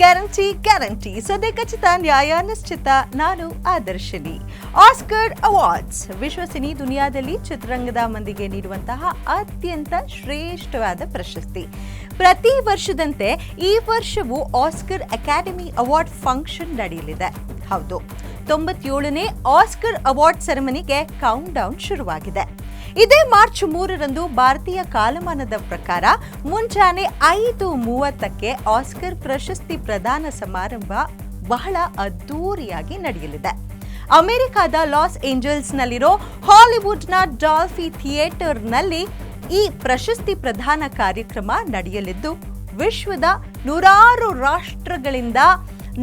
Guarantee ಸದ್ಯ ಖಚಿತ ನ್ಯಾಯ ನಿಶ್ಚಿತ. ನಾನು ಆದರ್ಶಿನಿ. ಆಸ್ಕರ್ ಅವಾರ್ಡ್ಸ್ ವಿಶ್ವಸಿನಿ ದುನಿಯಾದಲ್ಲಿ ಚಿತ್ರರಂಗದ ಮಂದಿಗೆ ನೀಡುವಂತಹ ಅತ್ಯಂತ ಶ್ರೇಷ್ಠವಾದ ಪ್ರಶಸ್ತಿ. ಪ್ರತಿ ವರ್ಷದಂತೆ ಈ ವರ್ಷವೂ ಆಸ್ಕರ್ ಅಕಾಡೆಮಿ ಅವಾರ್ಡ್ ಫಂಕ್ಷನ್ ನಡೆಯಲಿದೆ. ಹೌದು, 97ನೇ ಆಸ್ಕರ್ ಅವಾರ್ಡ್ ಸೆರೆಮನಿಗೆ ಕೌಂಟ್ ಡೌನ್ ಶುರುವಾಗಿದೆ. ಇದೇ ಮಾರ್ಚ್ 3ರಂದು ಭಾರತೀಯ ಕಾಲಮಾನದ ಪ್ರಕಾರ ಮುಂಜಾನೆ 5:30ಕ್ಕೆ ಆಸ್ಕರ್ ಪ್ರಶಸ್ತಿ ಪ್ರದಾನ ಸಮಾರಂಭ ಬಹಳ ಅದ್ದೂರಿಯಾಗಿ ನಡೆಯಲಿದೆ. ಅಮೆರಿಕದ ಲಾಸ್ ಏಂಜಲ್ಸ್ನಲ್ಲಿರೋ ಹಾಲಿವುಡ್ನ ಡಾಲ್ಫಿ ಥಿಯೇಟರ್ನಲ್ಲಿ ಈ ಪ್ರಶಸ್ತಿ ಪ್ರದಾನ ಕಾರ್ಯಕ್ರಮ ನಡೆಯಲಿದ್ದು, ವಿಶ್ವದ 100 ರಾಷ್ಟ್ರಗಳಿಂದ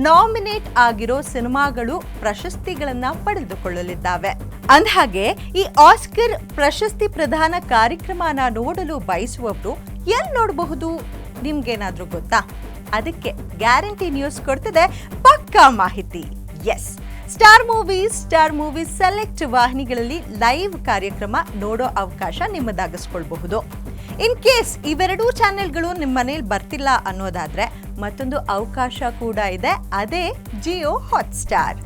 ನಾಮಿನೇಟ್ ಆಗಿರೋ ಸಿನಿಮಾಗಳು ಪ್ರಶಸ್ತಿಗಳನ್ನ ಪಡೆದುಕೊಳ್ಳಲಿದ್ದಾವೆ. ಅಂದಹಾಗೆ ಈ ಆಸ್ಕರ್ ಪ್ರಶಸ್ತಿ ಪ್ರದಾನ ಕಾರ್ಯಕ್ರಮನ ನೋಡಲು ಬಯಸುವವರು ಎಲ್ಲಿ ನೋಡಬಹುದು? ನಿಮ್ಗೇನಾದ್ರೂ ಗೊತ್ತಾ? ಅದಕ್ಕೆ ಗ್ಯಾರಂಟಿ ನ್ಯೂಸ್ ಕೊಡ್ತಿದೆ ಪಕ್ಕಾ ಮಾಹಿತಿ. ಎಸ್, ಸ್ಟಾರ್ ಮೂವೀಸ್ ಸೆಲೆಕ್ಟ್ ವಾಹಿನಿಗಳಲ್ಲಿ ಲೈವ್ ಕಾರ್ಯಕ್ರಮ ನೋಡೋ ಅವಕಾಶ ನಿಮ್ಮದಾಗಿಸ್ಕೊಳ್ಬಹುದು. ಇನ್ ಕೇಸ್ ಇವೆರಡೂ ಚಾನೆಲ್ಗಳು ನಿಮ್ಮ ಮನೇಲಿ ಬರ್ತಿಲ್ಲ ಅನ್ನೋದಾದ್ರೆ ಮತ್ತೊಂದು ಅವಕಾಶ ಕೂಡ ಇದೆ, ಅದೇ ಜಿಯೋ ಹಾಟ್ಸ್ಟಾರ್.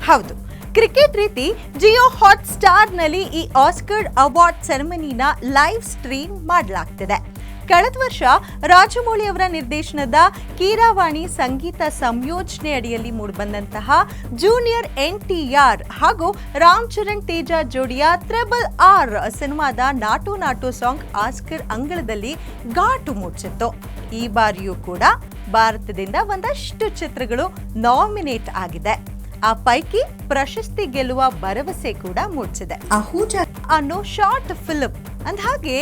ಹೌದು, ಕ್ರಿಕೆಟ್ ರೀತಿ ಜಿಯೋ ಹಾಟ್ಸ್ಟಾರ್ನಲ್ಲಿ ಈ ಆಸ್ಕರ್ ಅವಾರ್ಡ್ ಸೆರೆಮನಿನ ಲೈವ್ ಸ್ಟ್ರೀಮ್ ಮಾಡಲಾಗ್ತಿದೆ. ಕಳೆದ ವರ್ಷ ರಾಜಮೌಳಿ ಅವರ ನಿರ್ದೇಶನದ ಕೀರಾವಾಣಿ ಸಂಗೀತ ಸಂಯೋಜನೆ ಅಡಿಯಲ್ಲಿ ಮೂಡಿಬಂದಂತಹ ಜೂನಿಯರ್ NTR ಹಾಗೂ ರಾಮ್ ಚರಣ್ ತೇಜ ಜೋಡಿಯ RRR ಸಿನಿಮಾದ ನಾಟು ನಾಟು ಸಾಂಗ್ ಆಸ್ಕರ್ ಅಂಗಳದಲ್ಲಿ ಘಾಟು ಮೂಡಿಸಿತ್ತು. ಈ ಬಾರಿಯೂ ಕೂಡ ಭಾರತದಿಂದ ಒಂದಷ್ಟು ಚಿತ್ರಗಳು ನಾಮಿನೇಟ್ ಆಗಿದೆ. ಆ ಪೈಕಿ ಪ್ರಶಸ್ತಿ ಗೆಲ್ಲುವ ಭರವಸೆ ಕೂಡ ಮೂಡಿಸಿದೆ. ಅಹೂಜಾ ಅನ್ನೋ ಶಾರ್ಟ್ ಫಿಲ್ಮ್, ಅಂದ ಹಾಗೆ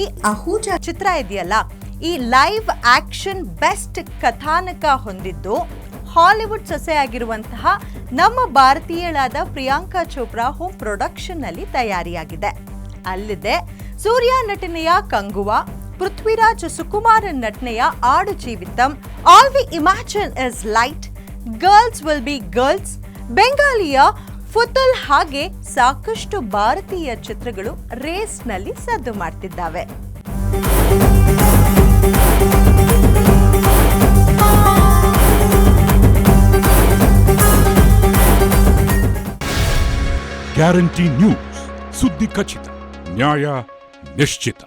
ಈ ಅಹೂಜಾ ಚಿತ್ರ ಇದೆಯಲ್ಲ, ಈ ಲೈವ್ ಆಕ್ಷನ್ ಬೆಸ್ಟ್ ಕಥಾನಕ ಹೊಂದಿದ್ದು ಹಾಲಿವುಡ್ ಸೊಸೆಯಾಗಿರುವಂತಹ ನಮ್ಮ ಭಾರತೀಯಳಾದ ಪ್ರಿಯಾಂಕಾ ಚೋಪ್ರಾ ಹೋಮ್ ಪ್ರೊಡಕ್ಷನ್ ನಲ್ಲಿ ತಯಾರಿಯಾಗಿದೆ. ಅಲ್ಲದೆ ಸೂರ್ಯ ನಟನೆಯ ಕಂಗುವಾ, ಪೃಥ್ವಿರಾಜ್ ಸುಕುಮಾರನ್ ನಟನೆಯ Aadu Jeevitham, all we imagine as light, girls will be girls, ಬೆಂಗಾಲಿಯ ಫುತುಲ್ ಹಾಗೆ ಸಾಕಷ್ಟು ಭಾರತೀಯ ಚಿತ್ರಗಳು ರೇಸ್ನಲ್ಲಿ ಸದ್ದು ಮಾಡ್ತಿದ್ದಾವೆ. ಗ್ಯಾರಂಟಿ ನ್ಯೂಸ್, ಸುದ್ದಿ ಖಚಿತ, ನ್ಯಾಯ ನಿಶ್ಚಿತ.